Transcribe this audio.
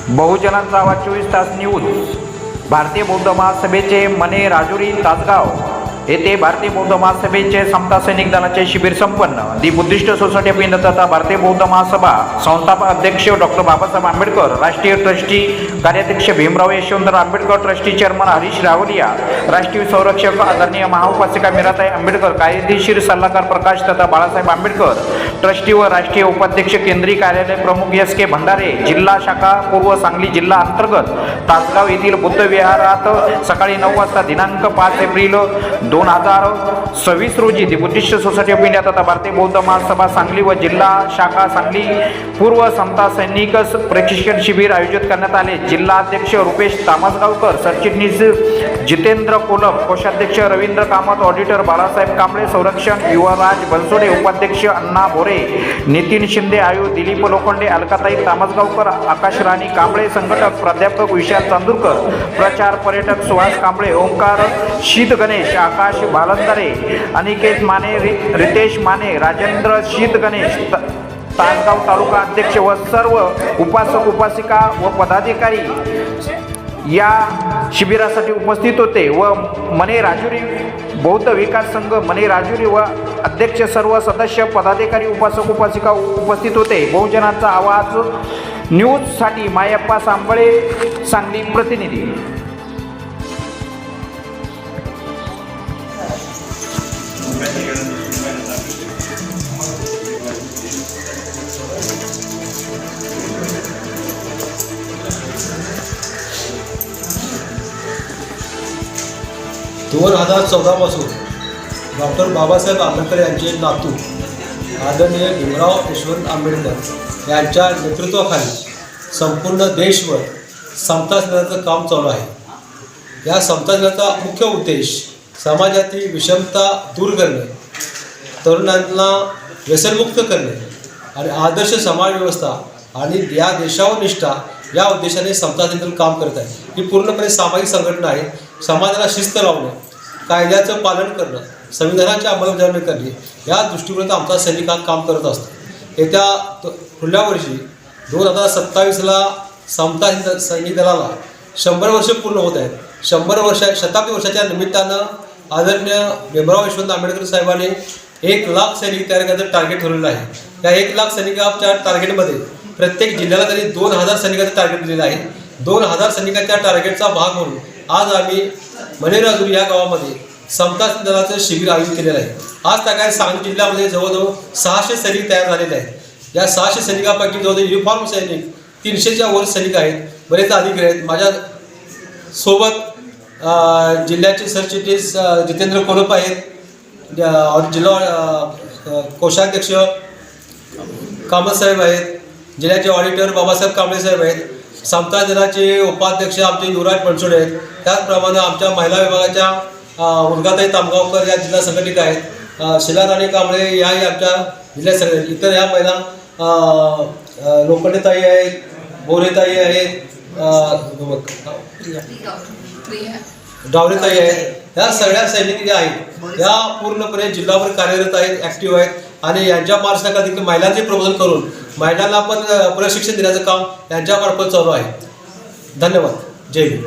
बहुजनांचा आवाज 24 तास न्यूज। भारतीय बौद्ध महासभेचे मने राजुरी तासगाव येथे भारतीय बौद्ध महासभेचे समता सैनिक दलाचे शिबिर संपन्न। दी बुद्धिस्ट सोसायटी ऑफ इंडिया तथा भारतीय बौद्ध महासभा संस्थापक अध्यक्ष डॉक्टर बाबासाहेब आंबेडकर, राष्ट्रीय ट्रस्टी कार्याध्यक्ष भीमराव यशवंतराव आंबेडकर, ट्रस्टी चेअरमन हरीश रावलिया, राष्ट्रीय संरक्षक आदरणीय महाउपासिका मीराताई आंबेडकर, कायदेशीर सल्लागार प्रकाश तथा बाळासाहेब आंबेडकर, ट्रस्टी व राष्ट्रीय उपाध्यक्ष केंद्रीय कार्यालय प्रमुख S.K. भंडारे, जिल्हा शाखा पूर्व सांगली जिल्हा अंतर्गत तासगाव येथील बुद्ध विहारात सकाळी 9 वाजता दिनांक 5 एप्रिल 2026 रोजी दी बुद्धिस्ट सोसायटी ऑफ इंडिया तथा भारतीय बौद्ध महासभा सांगली व जिल्हा शाखा सांगली पूर्व समता सैनिक प्रशिक्षण शिबिर आयोजित करण्यात आले। जिल्हाध्यक्ष रुपेश तामसगावकर, सरचिटणीस जितेंद्र कोलप, कोषाध्यक्ष रवींद्र कामत, ऑडिटर बाळासाहेब कांबळे, संरक्षण युवराज बनसोडे, उपाध्यक्ष अण्णा भोरे, नितीन शिंदे, आयु दिलीप लोखंडे, अलकाताई तामसगावकर, आकाश राणी कांबळे, संघटक प्राध्यापक विशाल चांदूरकर, प्रचार पर्यटक सुहास कांबळे, ओंकार शीत गणेश, आकाश बालंदारे, अनिकेत माने, रितेश माने, राजेंद्र शीत गणेश, तासगाव तालुका अध्यक्ष व सर्व उपासक उपासिका व पदाधिकारी या शिबिरासाठी उपस्थित होते व मने राजुरी बौद्ध विकास संघ मने राजुरी व अध्यक्ष सर्व सदस्य पदाधिकारी उपासक उपासिका उपस्थित होते। बहुजनांचा आवाज न्यूजसाठी मायप्पा सांबळे, सांगली प्रतिनिधी। दोन 2014 पासून डॉक्टर बाबासाहेब आंबेडकर यांचे नातू आदरणीय भीमराव यशवंत आंबेडकर यांच्या नेतृत्वाखाली संपूर्ण देशभर समता सैनिकाचं काम चालू आहे। या समता सैनिकाचा मुख्य उद्देश समाजातील विषमता दूर करणे, तरुणांना व्यसनमुक्त करणे आणि आदर्श समाज व्यवस्था आणि या देशावर निष्ठा या उद्देशाने समता सैनिक काम करत आहे। ही पूर्णपणे सामाजिक संघटना आहे। समाजाला शिस्त लावणे, कायद्याचं पालन करणं, संविधानाची अंमलबजावणी करणे या दृष्टिकोनात आमचा सैनिक हा काम करत असतो। येत्या पुढल्या वर्षी 2027ला समता सैनिक दलाला 100 वर्ष पूर्ण होत आहेत। 100 शताब्दी वर्षाच्या निमित्तानं आदरणीय भीमराव यशवंत आंबेडकर साहेबांनी 1 लाख सैनिक तयार करण्याचं टार्गेट ठरवलेलं आहे। या 1 लाख सैनिकाच्या टार्गेटमध्ये प्रत्येक जिल्ह्याला तरी 2000 सैनिकाचं टार्गेट दिलेलं आहे। 2000 सैनिकाच्या टार्गेटचा भाग म्हणून आज आम्ही मने राजुरी या गावामध्ये समता दलाचं शिबिर आयोजित केलेलं आहे। आज त्या सांगली जिल्ह्यामध्ये जवळजवळ 600 सैनिक तयार झालेले आहेत। या 600 सैनिकांपैकी जवळजवळ युनिफॉर्म सैनिक 300च्या वर सैनिक आहेत, बरेच अधिकारी आहेत। माझ्या सोबत जिल्ह्याचे सरचिटणीस जितेंद्र कोलप आहेत, जिल्हा कोषाध्यक्ष कामत साहेब आहेत, जिल्ह्याचे ऑडिटर बाबासाहेब कांबळे साहेब आहेत, समता दलाचे उपाध्यक्ष आमचे युवराज बनसोडे आहेत। त्याचप्रमाणे आमच्या महिला विभागाच्या उर्गाताई तामगावकर या जिल्हा संघटिका आहेत, शिला राणी कांबळे याही आमच्या जिल्हा संघटक, इतर या महिला लोखंडेताई आहेत, बोरेताई आहेत, डावरेताई आहेत। या सगळ्या सैनिक ज्या आहेत या पूर्णपणे जिल्हाभर कार्यरत आहेत, ॲक्टिव्ह आहेत आणि यांच्या मार्गदर्शनाखाली देखील महिलांचे प्रबोधन करून महिलांना पण प्रशिक्षण देण्याचं काम यांच्यामार्फत चालू आहे। धन्यवाद। जय हिंद।